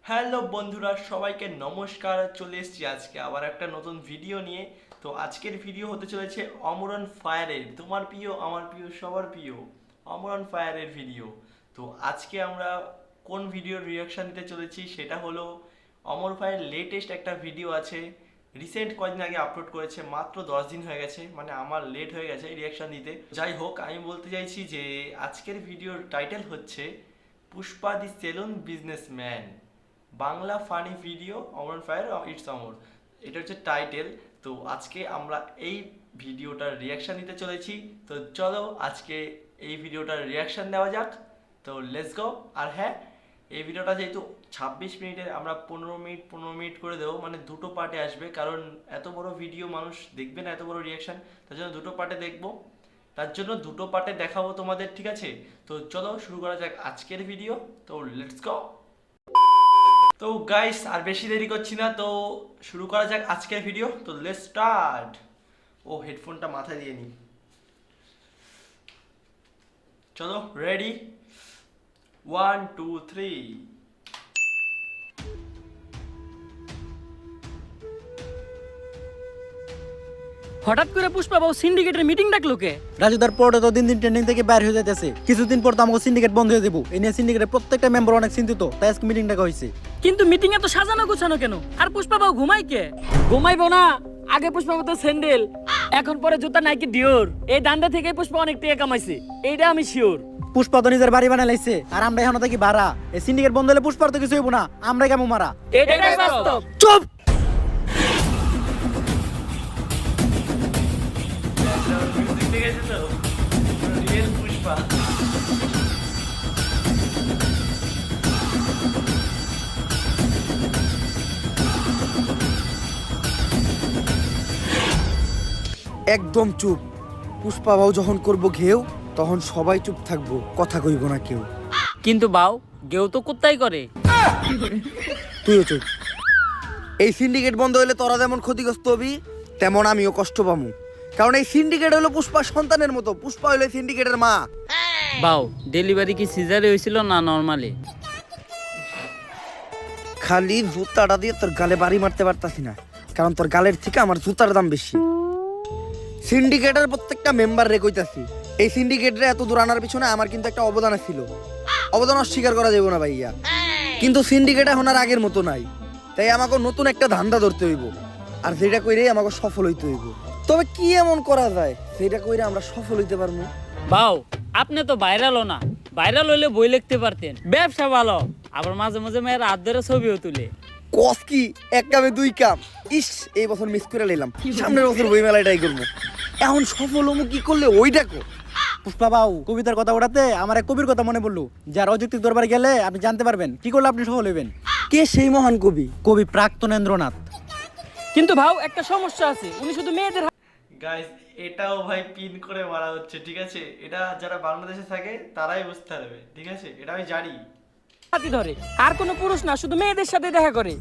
Hello বন্ধুরা, সবাইকে নমস্কার। চলে এসেছি আজকে আবার একটা নতুন ভিডিও নিয়ে। তো আজকের ভিডিও হতে চলেছে অমরন ফায়ারের, তোমার প্রিয় আমার প্রিয় সবার প্রিয় অমরন ফায়ারের ভিডিও। তো আজকে আমরা কোন ভিডিওর রিয়াকশান দিতে চলেছি সেটা হলো অমর ফায়ার লেটেস্ট একটা ভিডিও আছে, রিসেন্ট কয়েকদিন আগে আপলোড করেছে, মাত্র 10 দিন হয়ে গেছে, মানে আমার লেট হয়ে গেছে রিয়াকশান দিতে। যাই হোক, আমি বলতে চাইছি যে আজকের ভিডিওর টাইটেল হচ্ছে Pushpa the salon businessman, Bangla funny video Amar fire it's Amar, এটা হচ্ছে টাইটেল। তো আজকে আমরা এই ভিডিওটার রিয়াকশান দিতে চলেছি। তো চলো আজকে এই ভিডিওটার রিয়াকশান দেওয়া যাক। তো লেটস গো। আর হ্যাঁ, এই ভিডিওটা যেহেতু 26 মিনিটের, আমরা 15 মিনিট করে দেবো, মানে দুটো পার্টে আসবে, কারণ এত বড় ভিডিও মানুষ দেখবে না, এত বড় রিয়াকশান, তার জন্য দুটো পার্টে দেখবো, তার জন্য দুটো পার্টে দেখাবো তোমাদের, ঠিক আছে? তো চলো শুরু করা যাক আজকের ভিডিও। তো লেটস গো। তো গাইস, আর বেশি দেরি করছি না, তো শুরু করা যাক আজকের ভিডিও। তো লেটস স্টার্ট। ও হেডফোনটা মাথায় দিয়ে নি। চলো, রেডি, 1 2 3। হঠাৎ করে পুষ্পা বাবু সিন্ডিকেটের মিটিং ডাকলো কে? রাজুদার পরে তো দিন দিন ট্রেন্ডিং থেকে বাইরে হয়ে যাইতেছে, কিছুদিন পর তো আমাকে সিন্ডিকেট বন্ধ হয়ে দেবো। এই নিয়ে সিন্ডিকেটের প্রত্যেকটা মেম্বার অনেক চিন্তিত, তাই আজকে মিটিং ডাকা হয়েছে। কিন্তু মিটিং এ তো সাজানো গোছানো কেন? আর পুষ্পা বাবু ঘুমাই কে? ঘুমাইবো না, আগে পুষ্পা বাবু তো স্যান্ডেল, এখন পরে জুতা নাইকি ডিওর। এই দান্দা থেকে পুষ্পা অনেক টাকা কামাইছে, এইটা আমি শিওর। পুষ্পা তো নিজের বাড়ি বানাই লাইছে, আর আমরা এখন থাকি ভাড়া। এই সিন্ডিকেট বন্ধ হলে পুষ্পার তো কিছু হইব না, আমরা কেমন মারা। এটাই বাস্তব। চুপ! মিউজিক দেখেছো তো, রিয়েল পুষ্পা। একদম চুপ। পুষ্পা বাবু যখন করব ঘেউ, তখন সবাই চুপ থাকবো, কথা কইব না কেউ। কিন্তু বাউ গেও তো কুত্তাই করে। তুইও চুপ। এই সিন্ডিকেট বন্ধ হইলে তোরা যেমন ক্ষতিগ্রস্ত হবি, তেমন আমিও কষ্ট পামু। কারণ এই সিন্ডিকেট হলো পুষ্পার সন্তানের মতো, পুষ্পা হইলো সিন্ডিকেটের মা। বাউ ডেলিভারি কি সিজারে হয়েছিল না নরমালি? খালি জুতাটা দিয়ে তোর গালে বাড়ি মারতে পারতাছি না, কারণ তোর গালের থেকে আমার জুতার দাম বেশি। সিন্ডিকেটের প্রত্যেকটা মেম্বার রে কইতাছি, এই সিন্ডিকেটরে এত দূর আনার পিছনে আমার কিন্তু একটা অবদান ছিল। অবদান অস্বীকার করা যাবে না ভাইয়া। কিন্তু সিন্ডিকেট এখন আর আগের মতো নাই, তাই আমাকে নতুন একটা ধান্দা ধরতে হইব, আর যেটা কইরে আমাকে সফল হইতে হইব। তবে কি এমন করা যায় সেটা কইরে আমরা সফল হইতে পারবো? বাউ আপনি তো ভাইরালও না, ভাইরাল হইলে বই লিখতে পারতেন। ব্যবসা ভালো, আবার মাঝে মাঝে মেয়ের হাত ধরে ছবিও তুলে। কস কি এক কামে দুই কাম। ইস, এই বছর মিস করে নিলাম, সামনের বছর বই মেলায় ট্রাই করবো। এখন সফল হমু কি করলে ওই দেখো। পুষ্পা বাবু কবিতার কথা ওঠাতে আমার এক কবির কথা মনে পড়লো, যার অযৌক্তিক দরবারে গেলে আপনি জানতে পারবেন কি করলে আপনি সফল হইবেন। কে সেই মহান কবি? কবি প্রাক্তনেন্দ্রনাথ। কিন্তু ভাও একটা সমস্যা আছে, উনি শুধু মেয়েদের গাইস, এটাও ভাই পিন করে মারা হচ্ছে, ঠিক আছে? এটা যারা বাংলাদেশে থাকে তারাই বুঝতে পারবে, ঠিক আছে? এটা আমি জানি। হাতি ধরে, আর কোনো পুরুষ না, শুধু মেয়েদের সাথে দেখা করে।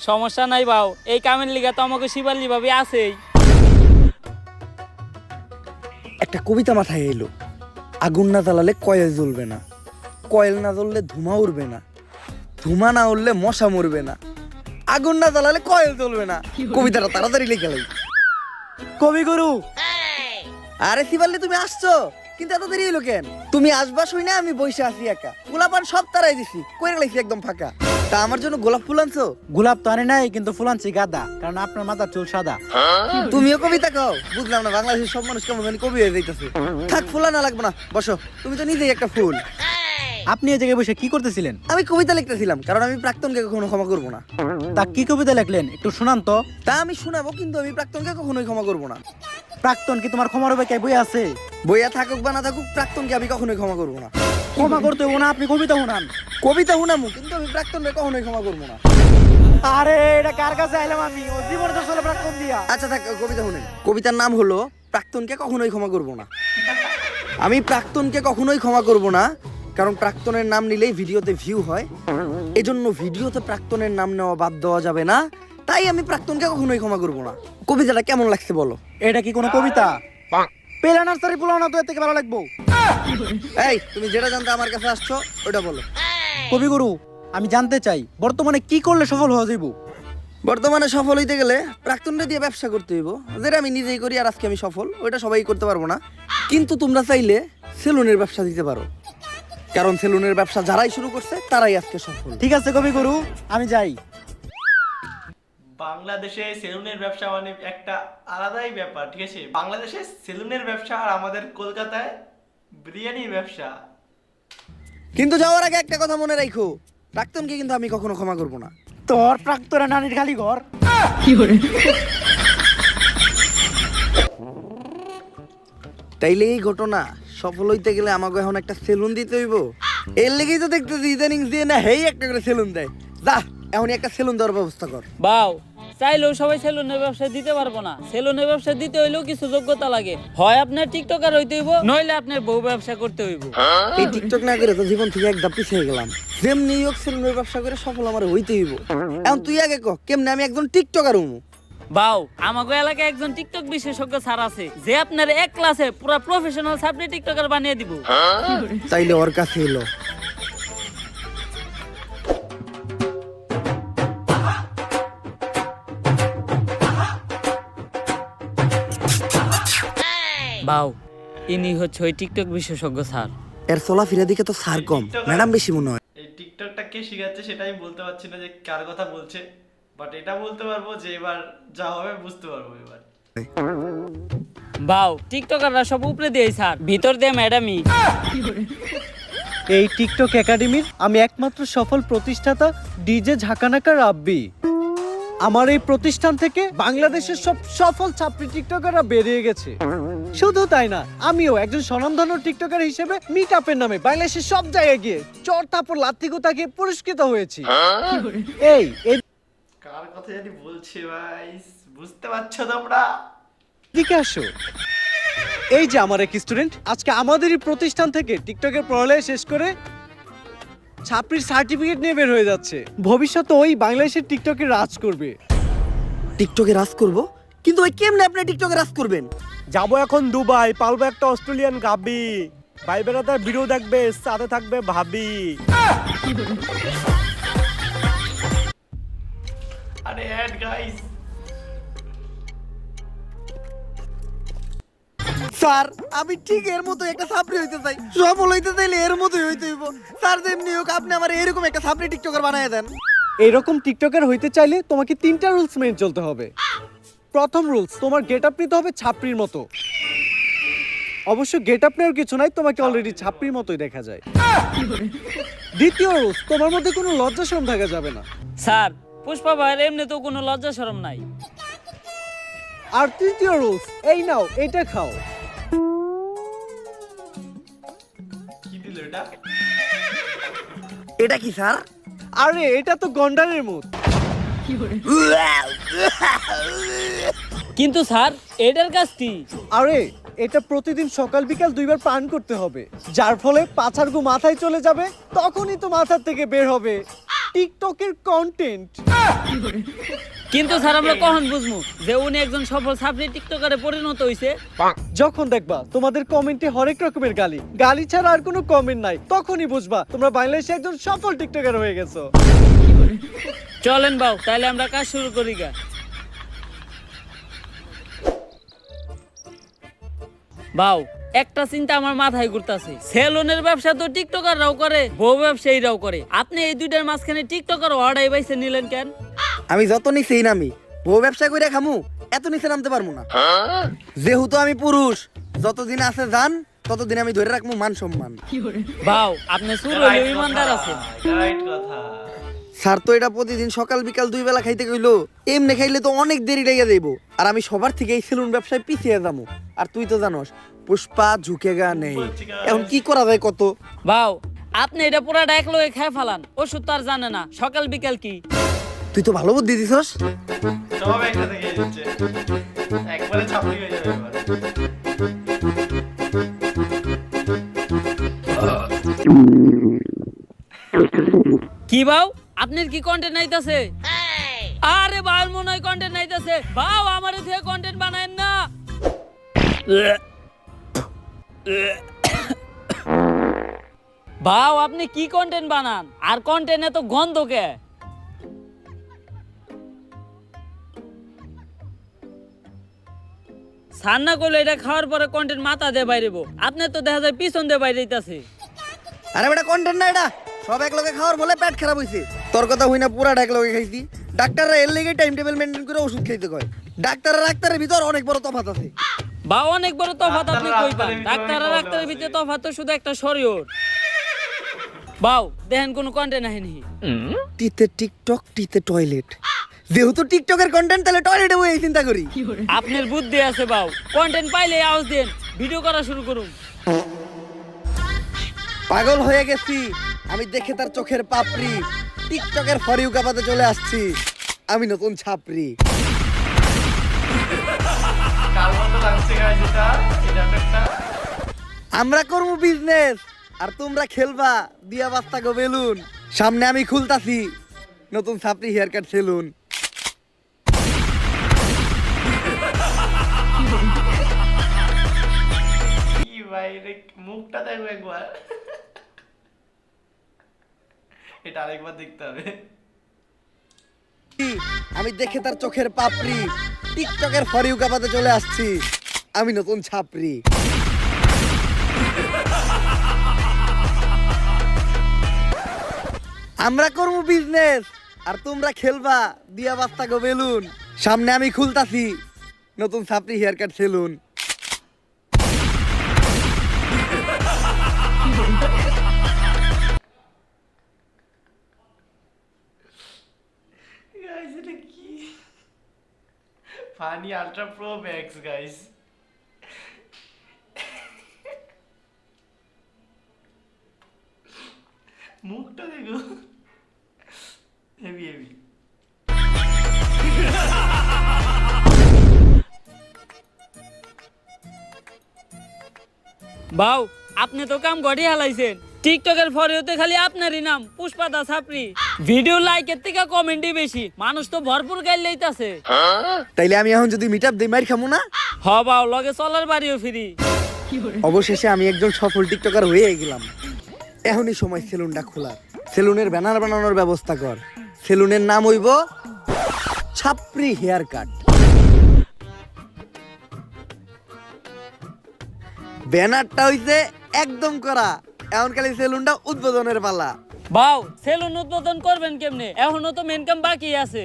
সমস্যা নাই বাউ, এই কামের লিগা তো আমাকে শিবালি ভাবে আছেই। একটা কবিতা মাথায় এলো, আগুন না জ্বালালে কয়েল জ্বলবে না, কয়েল না জ্বললে ধুমা উড়বে না, ধুমা না উড়লে মশা মরবে না, আগুন না জ্বালালে কয়েল জ্বলবে না। কবিতাটা তাড়াতাড়ি লিখে লাই। কবিগুরু, আরে শিবাল্লি তুমি আসছো, কিন্তু এত দেরি হলো কেন? তুমি আসবা শুই না আমি বসে আছি একা, গোলাপান সব তারাই দিছি, কইরা লাইছি একদম ফাঁকা। তা আমার জন্য গোলাপ ফুল আনছো? গোলাপ তো আনে নাই, কিন্তু ফুল আনছি গাদা, কারণ আপনার মাথার চুল সাদা। তুমিও কবিতা কও? বুঝলাম না, বাংলাদেশের সব মানুষ কেমন জানি কবি হয়ে যাইতেছে। থাক, ফুল আনা লাগবে না, বসো। তুমি তো নিজেই একটা ফুল। আপনি এই জায়গায় বসে কি করতেছিলেন? আমি কবিতা লিখতেছিলাম, কারণ আমি প্রাক্তনকে কখনো ক্ষমা করবো না। তা কি কবিতা লিখলেন একটু শোনান তো। তা আমি শোনাবো, কিন্তু আমি প্রাক্তনকে কখনোই ক্ষমা করবো না। প্রাক্তন কি তোমার ক্ষমার হবে? কে বই আছে? বইয়া থাকুক বা না থাকুক, প্রাক্তনকে আমি কখনোই ক্ষমা করবো না। ক্ষমা করতে হবো না, আপনি কবিতা শোনান। কবিতা শুনামু, কিন্তু আমি প্রাক্তনকে কখনোই ক্ষমা করবো না। আরে এটা কার কাছে আইলাম আমি? ও জীবনে তো চলে প্রাক্তন দিয়া। আচ্ছা থাক, কবিতা শুনেন। কবিতার নাম হলো প্রাক্তনকে কখনোই ক্ষমা করবো না। আমি প্রাক্তনকে কখনোই ক্ষমা করবো না, কারণ প্রাক্তনের নাম নিলেই ভিডিওতে ভিউ হয়, এজন্য ভিডিওতে প্রাক্তনের নাম নেওয়া বাদ দেওয়া যাবে না। তাই আমি প্রাক্তনকে কখনোই ক্ষমা করবো না। কবিতাটা কেমন লাগছে বলো? এটা কি কোনো কবিতা? পেলা নার্সারি পোলাও না তো এর থেকে ভালো লাগবো। এই, তুমি যেটা জানতে আমার কাছে আসছো ওটা বলো। কবিগুরু, আমি জানতে চাই বর্তমানে কি করলে সফল হওয়া যাইব? বর্তমানে সফল হইতে গেলে প্রাক্তনটা দিয়ে ব্যবসা করতে হইব, যেটা আমি নিজেই করি আর আজকে আমি সফল, ওইটা সবাই করতে পারবো না। কিন্তু তোমরা চাইলে সেলুনের ব্যবসা দিতে পারো, কারণ সেলুনের ব্যবসা যারাই শুরু করছে তারাই আজকে সফল। ঠিক আছে কবিগুরু, আমি যাই। বাংলাদেশে সেলুনের ব্যবসা মানে একটা আলাদাই ব্যাপার, ঠিক আছে? বাংলাদেশে সেলুনের ব্যবসা আর আমাদের কলকাতায় বিরিয়ানির ব্যবসা। কিন্তু যাওয়ার আগে একটা কথা মনে রাখো, প্রাক্তনকে কিন্তু আমি কখনো ক্ষমা করবো না। তোর প্রাক্তরা নানির খালি ঘর। তাইলে এই ঘটনা সফল হইতে গেলে আমাকে এখন একটা সেলুন দিতে হইব। এর লেগেই তো দেখতেছি ইদানিং দিয়ে না হেই একটা করে সেলুন দেয়। যা এখনই একটা সেলুন দেওয়ার ব্যবস্থা কর। বাউ, চাইলেও সবাই সেলুনের ব্যবসা দিতে পারবো না। সেলুনের ব্যবসা দিতে হইলেও কিছু যোগ্যতা লাগে। হয় আপনার টিকটকার হইতে হইব, নইলে আপনার বউ ব্যবসা করতে হইব। এই টিকটক না করে তো জীবন থেকে একদম পিছিয়ে গেলাম। যেমনি হোক সেলুনের ব্যবসা করে সফল আমার হইতে হইব। এখন তুই আগে ক কেমনে আমি একজন টিকটকার হমু? বাউ, আমাগো এলাকায় একজন টিকটক বিশেষজ্ঞ স্যার আছে, যে আপনার এক ক্লাসে পুরো প্রফেশনাল সাবজেক্ট টিকটকার বানিয়ে দিব। তাইলে ওর কাছে এলো। বাউ, ইনি হচ্ছে ওই টিকটক বিশেষজ্ঞ স্যার। এর চলাফেরা দিকে তো সার কম, ম্যাডাম বেশি মনে হয়। এই টিকটকটা কে শিখাচ্ছে সেটা আমি বলতে পারছি না যে কার কথা বলছে, বাট এটা বলতে পারবো যে এবার যা হবে বুঝতে পারবো এবার। বাউ, টিকটকাররা সব উপরে দিয়ে স্যার, ভিতর দিয়ে ম্যাডামই। এই টিকটক একাডেমির আমি একমাত্র সফল প্রতিষ্ঠাতা ডিজে ঝাঁকানাকা রাব্বি। আমার এই প্রতিষ্ঠান থেকে বাংলাদেশের সব সফল ছাত্রী টিকটকাররা বেরিয়ে গেছে। শুধু তাই না, আমিও একজন স্বনামধন্য টিকটকার হিসেবে মিট আপের নামে বাংলাদেশের সব জায়গায় গিয়ে চর থাপড় লাত্তি গুতা গিয়ে পুরস্কৃত হয়েছি। এই কার কথা জানি বলছে ভাই, বুঝতে পারছো তোমরা? এদিকে আসো। এই যে আমার এক স্টুডেন্ট আজকে আমাদেরই প্রতিষ্ঠান থেকে টিকটকের পড়ালেখা শেষ করে ছাত্রীর সার্টিফিকেট নিয়ে বের হয়ে যাচ্ছে। ভবিষ্যতে ওই বাংলাদেশের টিকটকে রাজ করবে। টিকটকে রাজ করব? কিন্তু ওই কেমনে আপনি টিকটকে রাজ করবেন? যাবো এখন দুবাই, পালবো একটা অস্ট্রেলিয়ান গাবি, ভাই বেড়াতে ভিডিও দেখবে, সাথে থাকবে ভাবি। আরে অ্যাড গাইস, স্যার আমি ঠিক এর মতো একটা সাপ্রি হইতে চাই, সফল হইতে চাইলে এর মতোই হইতে হইব। স্যার যেমনি হোক আপনি আমার এরকম একটা সাপ্রি টিকটকার বানায় দেন। এইরকম টিকটকার হইতে চাইলে তোমাকে 3টা রুলস মেনে চলতে হবে। প্রথম রুলস, তোমার গেট আপ নিতে হবে ছাপড়ির মতো। অবশ্য গেট আপ নেওয়ার কিছু নাই, তোমাকে অলরেডি ছাপড়ির মতোই দেখা যায়। দ্বিতীয় রুলস, তোমার মধ্যে কোনো লজ্জা শরম থাকা যাবে না। স্যার, পুষ্পা ভাইয়ের এমনি তো কোনো লজ্জা শরম নাই। আর তৃতীয় রুলস, এই নাও এটা খাও। কি দিল এটা? এটা কি স্যার? আরে এটা তো গন্ডারের মুখ। কিন্তু স্যার, এটার কাজ কি? আরে এটা প্রতিদিন সকাল বিকাল 2বার পান করতে হবে, যার ফলে পাছার গু মাথায় চলে যাবে, তখনই তো মাথার থেকে বের হবে টিকটকের কন্টেন্ট। কিন্তু স্যার আমরা কখন বুঝবো যে উনি একজন সফল সাবজেক্ট টিকটকারে পরিণত হইছে? যখন দেখবা তোমাদের কমেন্টে হরেক রকমের গালি, গালি ছাড়া আর কোনো কমেন্ট নাই, তখনই বুঝবা তোমরা বাংলাদেশে একজন সফল টিকটকার হয়ে গেছো। চলেন বাউ, তাহলে আমরা কাজ শুরু করি গা। বাউ, একটা চিন্তা আমার মাথায় ঘুরতাছে, সেলুনের ব্যবসা তো টিকটকাররাও করে, বউ ব্যবসায়ীরাও করে, আপনি এই দুইটার মাঝখানে টিকটকার অর্ডার বাইছে নিলেন কেন? আমি যত নিচেই নামি, বউ ব্যবসা করে খামু, এত নিচে নামতে পারবো না। যেহেতু আমি পুরুষ, যতদিন আছে জান ততদিন আমি ধরে রাখবো মান সম্মান। বাউ, আপনি সুর হইলেও ইমানদার আছেন। রাইট কথা। স্যার তো এটা প্রতিদিন সকাল বিকাল 2 বেলা খাইতে কইলো, এমনি খাইলে তো অনেক দেরি লেগে যাইব, আর আমি সবার থেকে এই সেলুন ব্যবসায় পিছিয়ে যাবো। আর তুই তো জানোস পুষ্পা ঝুঁকেগা নেই, এখন কি করা যায় কত? বাউ, আপনি এটা পুরাটা এক লগে খেয়ে ফেলান, ওষুধ তো আর জানে না সকাল বিকাল কি। তুই তো ভালো বুদ্ধি দিছস। সব একসাথে খেয়ে দিচ্ছে, একবারে ছাপড়ি হয়ে যাবে এবার। কি বাউ, আপনার কি কন্টেন্ট নাইতাছে? আরে বাল, মনে হয় কন্টেন্ট নাইতাছে। বাউ, আমারে থেকে কন্টেন্ট বানায়েন না। ভাও আপনি কি কন্টেন্ট বানান আর কন্টেন্ট এত গন্ধ কে? সান্না করলে এটা খাওয়ার পরে কন্টেন্ট মাথা দিয়ে বাইরেবো, আপনার তো দেখা যায় পিছন দিয়ে বাইরে যাইতাছে। আরে বেটা কন্টেন্ট না এটা, সব এক লগে খাওয়ার বলে পেট খারাপ হইছে। তোর কথা হই না, পুরা এক লগে খাইছি। ডাক্তাররা এর লেগে টাইম টেবিল মেইনটেইন করে ওষুধ খাইতে কয়। ডাক্তার আর ডাক্তারের ভিতর অনেক বড় তফাৎ আছে। বা অনেক বড় তফাৎ আপনি কই পান? ডাক্তার ডাক্তার আর ডাক্তারের ভিতরে তফাৎ তো শুধু একটা শরীর। বাও দেখেন কোন কন্টেন্ট আহেনি। টিতে টিকটক, টিতে টয়লেট। যেহেতু টিকটকের কন্টেন্ট, তাহলে টয়লেটে বই চিন্তা করি। আপনার বুদ্ধি আছে বাও, কন্টেন্ট পাইলে আওয়াজ দেন, ভিডিও করা শুরু করুন। পাগল হয়ে গেছি আমি দেখে তার চোখের পাপড়ি। টিকটকের ফর ইউ কাপাতে চলে আসছি আমি নতুন ছাপরি। কার মতো লাগছে গাইস এটা? এটা একটা আমরা করবো বিজনেস আর তোমরা খেলবা দিয়া বাস্তা গো বেলুন। সামনে আমি খুলতাছি নতুন ছাপরি হেয়ার কাট সেলুন। কি ভাই রে, মুখটা দেখো একবার। এটা আরেকবার দেখতে হবে। আমি দেখে তার চোখের পাপড়ি। টিকটকের ফর ইউ কাপাতে চলে আসছি আমি নতুন ছাপরি। আমরা করবো বিজনেস আর তোমরা খেলবা দিয়া বাস্তা গো বেলুন। সামনে আমি খুলতাছি নতুন ছাপরি হেয়ার কাট সেলুন। গাইস এটা কি? Funny ultra pro max guys. মুখটা দেখো, হেভি হেভি। বাউ আপনি তো কাম গড়ি হালাইছেন। টিকটকের ফরিওতে খালি আপনারই নাম পুষ্পা দা ছাপরি। ভিডিও লাইকের থেকে কমেন্টই বেশি, মানুষ তো ভরপুর গাইল লইতাছে। তাইলে আমি এখন যদি মিট আপ দিই মাইর খামু না? হ বাউ লগে চলার বাড়িও ফিরি। অবশেষে আমি একজন সফল টিকটকার হয়ে গেলাম। এখনই সময় সেলুনটা খোলার। সেলুনের ব্যানার বানানোর ব্যবস্থা কর। সেলুনের নাম হইব ছাপরি হেয়ার কাট। ব্যানারটা হইছে একদম করা, এখন খালি সেলুনটা উদ্বোধনের পালা। বাউ সেলুন উদ্বোধন করবেন কেমনে? এখনো তো মেন কাম বাকি আছে।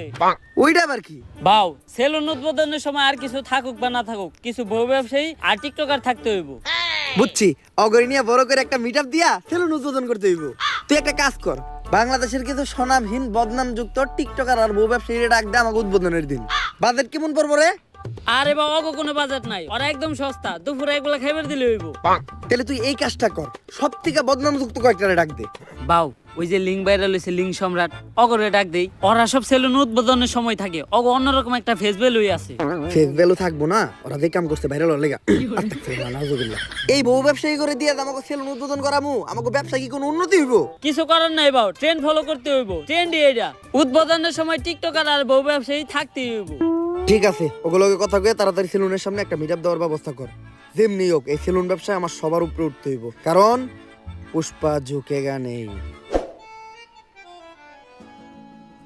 ওইটা আবার কি? বাউ সেলুন উদ্বোধনের সময় আর কিছু থাকুক বা না থাকুক, কিছু বউ ব্যবসায়ী আর টিকটকার থাকতে হইব। বুঝছি, অগরি নিয়ে বড় করে একটা মিট আপ দিয়া সেলুন উদ্বোধন করতে হইব। তুই একটা কাজ কর, বাংলাদেশের কিছু স্বনামহীন বদনামযুক্ত টিকটকার আর বউ ব্যবসায়ীরা ডাক দে আমাকে উদ্বোধনের দিন। বাজেট কেমন পড়বো রে? আরে বাবা অগো কোনো বাজেট নাই, ওরা একদম সস্তা, দুপুরে একবেলা খাইবার দিলে হইব। তাহলে তুই এই কাজটা কর, সব থেকে বদনামযুক্ত কয়েকটা ডাক দে। বাউ ওই যে লিঙ্ক ভাইরাল হইছে লিঙ্ক সম্রাট, অগরে ডাক দেই। ওরা সব সেলুন উদ্বোধনের সময় থাকে, অগো অন্যরকম একটা ফেস ভ্যালু আছে। ফেস ভ্যালু থাকবো না, ওরা যে কাম করছে ভাইরাল হলে এই বউ ব্যবসায়ী করে দিয়ে আমাকে সেলুন উদ্বোধন করামু, আমাকে ব্যবসা কি কোনো উন্নতি হইব? কিছু করার নাই বাউ, ট্রেন্ড ফলো করতে হইব। ট্রেন্ডই এটা, উদ্বোধনের সময় টিকটকার আর বউ ব্যবসায়ী থাকতেই হইব। ঠিক আছে, ওগুলোকে কথা কয়ে তাড়াতাড়ি সেলুনের সামনে একটা মিট আপ দেওয়ার ব্যবস্থা কর। যেমনি হোক এই সেলুন ব্যবসায় আমার সবার উপরে উঠতে হইব, কারণ পুষ্পা ঝুঁকেগা নেই।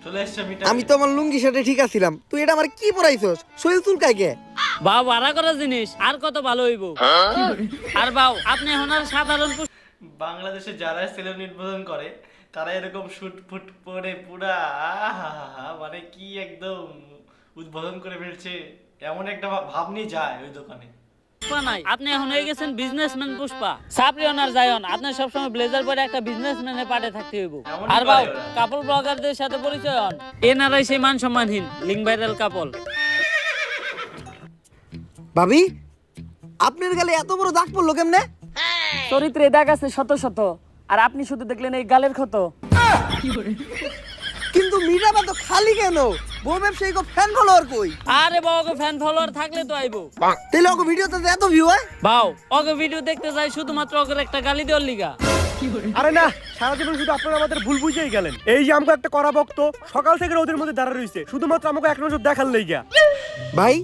চলে এসছে মিটার। আমি তো আমার লুঙ্গি শার্টে ঠিক আছিলাম, তুই এটা আমার কি পরাইছস? শরীর চুলকায় কে? বাউ ভাড়া করা জিনিস আর কত ভালো হইব। আর বাউ আপনি এখন আর সাধারণ বাংলাদেশে যারা সেলুন উদ্বোধন করে তারা এরকম শুট ফুট পরে পুরা আহা, মানে কি একদম উদ্বোধন করে ফেলছে, এমন একটা ভাব নিয়ে যায় ওই দোকানে। পুষ্পা নাই, আপনি এখন হয়ে গেছেন বিজনেসম্যান পুষ্পা। সাপরি অনার যায়ন, আপনি সবসময় ব্লেজার পরে একটা বিজনেসম্যানের পাটে থাকতে হইব। এমনই আর করে বাউ ওরা। কাপল ব্লগারদের সাথে পরিচয় হন, এনারাই সেই মান সম্মানহীন লিঙ্ক ভাইরাল কাপল। ভাবি, আপনার গালে এত বড় দাগ পড়লো কেমনে? চরিত্রে দাগ আছে শত শত, আর আপনি শুধু দেখলেন এই গালের ক্ষত। কিন্তু মিরাবা তো খালি কেন? বউ ব্যবসায়ী কো ফ্যান ফলোয়ার কই? আরে বাবা ফ্যান ফলোয়ার থাকলে তো আইবো। তাইলে ওকে ভিডিওতে এত ভিউ হয়? বাউ ওকে ভিডিও দেখতে যাই শুধুমাত্র ওকে একটা গালি দেওয়ার লিগা। আরে না, সারা জীবন শুধু আপনারা আমাদের ভুল বুঝেই গেলেন। এই যে আমাকে একটা করা ভক্ত সকাল থেকে ওদের মধ্যে দাঁড়া রইছে শুধুমাত্র আমাকে এক নজর দেখার লাইগা। ভাই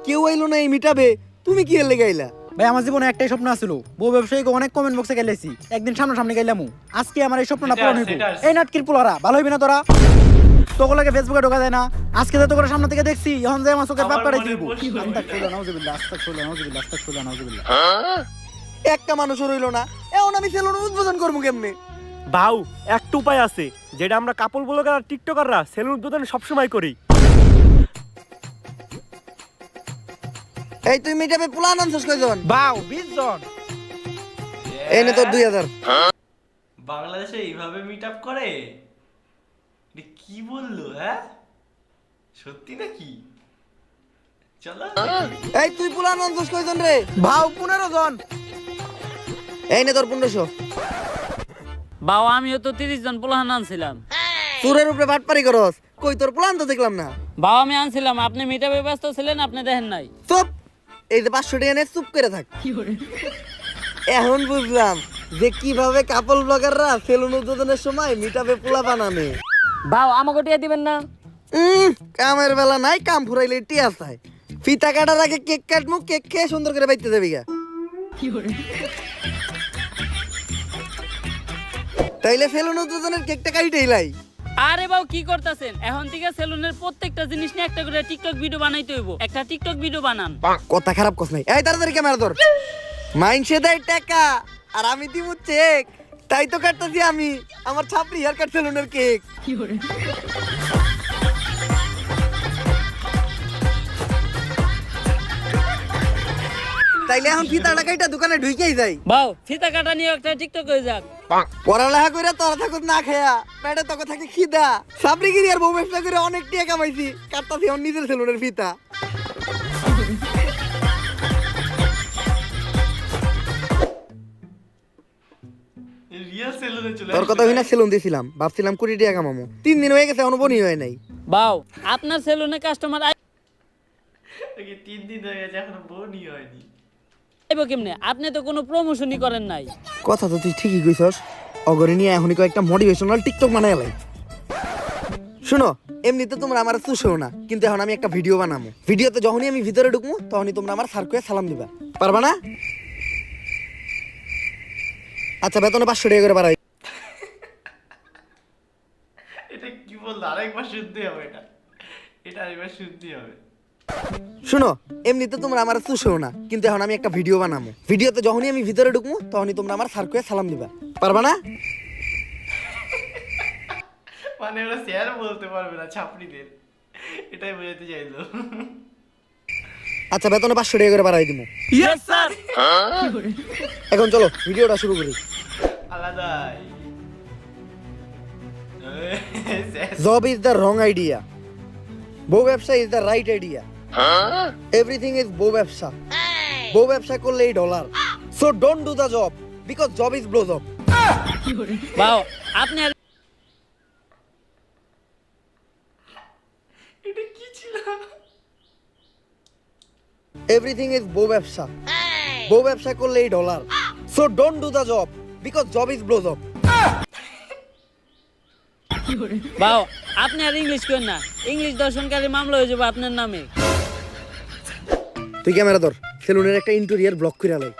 কেউ আইলো না এই মিটাবে, তুমি কি এর লেগে আইলা? ভাই আমার জীবনে একটাই স্বপ্ন আছিল, বউ ব্যবসায়ীকে অনেক কমেন্ট বক্সে গেলেছি, একদিন সামনাসামনি গেলাম। আজকে আমার এই স্বপ্নটা পূরণ হইব। এই নাটকির পোলারা ভালো হইবি না তোরা? তোগুলোকে ফেসবুকে ঢোকা যায় না, আজকে তো তোকে সামনে থেকে দেখছি, এখন যে আমার চোখের বাপ কাটাই দিব। একটা মানুষও রইলো না, এখন আমি সেলুন উদ্বোধন করবো কেমনে? বাউ একটা উপায় আছে, যেটা আমরা কাপল ব্লগার আর টিকটকাররা সেলুন উদ্বোধন সবসময় করি। এই তুই মিটাপে প্ল্যান আনছস কয়জন? বাউ 20 জন। এই নে তোর 2000। বাংলাদেশে এইভাবে মিট আপ করে? এটা কি বললো? হ্যাঁ, সত্যি নাকি? চলো। এই তুই প্ল্যান আনছস কয়জন রে? বাউ 15 জন। এই নে তোর 1500। বাও আমিও তো 30 জন পোলাহান আনছিলাম। সুরের উপরে বাটপারি করস, কই তোর প্ল্যান তো দেখলাম না। বাও আমি আনছিলাম, আপনি মিটাপে ব্যস্ত ছিলেন, আপনি দেখেন নাই। চুপ, এই যে 500 টাকা নে, চুপ করে থাক। এখন বুঝলাম যে কিভাবে কাপল ব্লগাররা সেলুন উদ্বোধনের সময় মিটাপে পোলা বানানে। বাও আমাকে টিয়া দিবেন না? কামের বেলা নাই, কাম ফুরাইলে টিয়া চায়। ফিতা কাটার আগে কেক কাটমু, কেক খেয়ে সুন্দর করে বাইতে যাবি গা। তাইলে সেলুন উদ্বোধনের কেকটা কাইটেই লাই। আরে বাউ কি করতেছেন? এখন থেকে সেলুনের প্রত্যেকটা জিনিস নিয়ে একটা করে টিকটক ভিডিও বানাইতে হইব। একটা টিকটক ভিডিও বানান। কথা খারাপ কস নাই। এই তাড়াতাড়ি ক্যামেরা ধর। মাইনসে দেয় টাকা আর আমি দিমু চেক, তাই তো কাটতাছি আমি আমার ছাপড়ি হেয়ার কাট সেলুনের কেক। তাইলে এখন ফিতাটা কাইটা দোকানে ঢুকেই যাই। বাউ ফিতা কাটা নিয়ে একটা টিকটক হয়ে যাক। পড়ালেখা করে তোরা থাকুক না খেয়া, পেটে তোকে থাকে খিদা। সাবরিগিরি আর বউ ব্যবসা করে অনেক টাকা কামাইছি, কাটতাছি আমার নিজের সেলুনের ফিতা। রিয়েল সেলুনে চলে তোর কথা হইনা সেলুন দিছিলাম, ভাবছিলাম 20 টাকা কামামু। 3 দিন হয়ে গেছে, এখনো বনি হয় নাই। বাউ আপনার সেলুনে কাস্টমার আসছে। 3 দিন হয়ে গেছে, এখনো বউনি হয়নি। আইব কেমনে? আপনি তো কোনো প্রমোশনই করেন নাই। কথা তো তুই ঠিকই কইছস। অগরে নিয়ে এখনই কয়েকটা মোটিভেশনাল টিকটক বানাই লাই। শুনো, এমনিতে তোমরা আমার চুষো না, কিন্তু এখন আমি একটা ভিডিও বানাবো। ভিডিওতে যখনই আমি ভিতরে ঢুকবো তখনই তোমরা আমার সার্কুয়ে সালাম দিবা, পারবা না? আচ্ছা, বেতনে 500 টাকা করে বাড়াই। এটা কি বললো? আরেকবার শুনতে হবে এটা, এটা আরেকবার শুনতে হবে। শুনো, এমনিতে তোমরা আমার চুষো না, কিন্তু এখন আমি একটা ভিডিও বানাবো। ভিডিওতে যখনই আমি ভিতরে ঢুকবো তখনই তোমরা আমার সার্কুয়ে সালাম দিবা, পারবা না? মানে ওরা শেয়ার বলতে পারবে না ছাপড়িদের, এটাই বোঝাতে চাইলো। আচ্ছা, বেতনে 500 টাকা করে বাড়াই দিব। Yes sir. এখন চলো ভিডিওটা শুরু করি। আলাদাই। Job is the wrong idea. বউ ব্যবসা is the right idea. Everything is বউ ব্যবসা। বউ ব্যবসা করলেই dollar. So don't do the job because job is blow job. বাউ আপনি আর এটা কি ছিল? Everything is বউ ব্যবসা। বউ ব্যবসা করলেই dollar. So don't do the job because job is blow job. বাউ আপনি আর ইংলিশ করেন না, ইংলিশ দর্শনকারী মামলা হয়ে যাবে আপনার নামে। তুই ক্যামেরা ধর, সেলুনের একটা ইন্টেরিয়র ব্লক করে আলাই।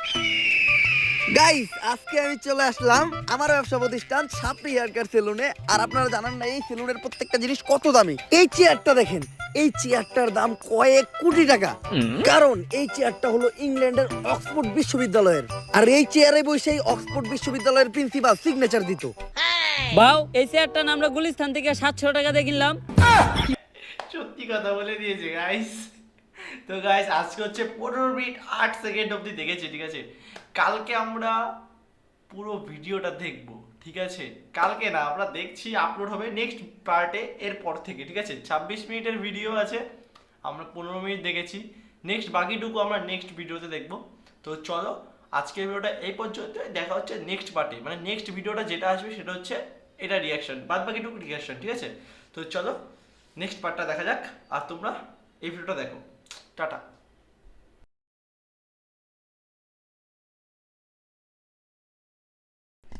গাইস, আজকে আমি চলে আসলাম আমার ব্যবসা প্রতিষ্ঠান ছাপড়ি হেয়ার কাট সেলুনে। আর আপনারা জানেন না এই সেলুনের প্রত্যেকটা জিনিস কত দামি। এই চেয়ারটা দেখেন, এই চেয়ারটার দাম কয়েক কোটি টাকা। কারণ এই চেয়ারটা হলো ইংল্যান্ডের অক্সফোর্ড বিশ্ববিদ্যালয়ের, আর এই চেয়ারে বসে অক্সফোর্ড বিশ্ববিদ্যালয়ের প্রিন্সিপাল সিগনেচার দিত। বাউ এই চেয়ারটা না আমরা গুলিস্তান থেকে 700 টাকা দিয়ে কিনলাম। সত্যি কথা বলে দিয়েছে গাইস। তো গাইস আজকে হচ্ছে 15 মিনিট 8 সেকেন্ড অবধি দেখেছি, ঠিক আছে? কালকে আমরা পুরো ভিডিওটা দেখবো, ঠিক আছে? কালকে না, আমরা দেখছি আপলোড হবে নেক্সট পার্টে এরপর থেকে, ঠিক আছে? 26 মিনিটের ভিডিও আছে, আমরা 15 মিনিট দেখেছি। নেক্সট বাকিটুকু আমরা নেক্সট ভিডিওতে দেখবো। তো চলো আজকের ভিডিওটা এই পর্যন্ত, দেখা হচ্ছে নেক্সট পার্টে। মানে নেক্সট ভিডিওটা যেটা আসবে সেটা হচ্ছে এটা রিয়াকশন, বাদ বাকিটুকু রিয়াকশন, ঠিক আছে? তো চলো নেক্সট পার্টটা দেখা যাক, আর তোমরা এই ভিডিওটা দেখো। টাটা।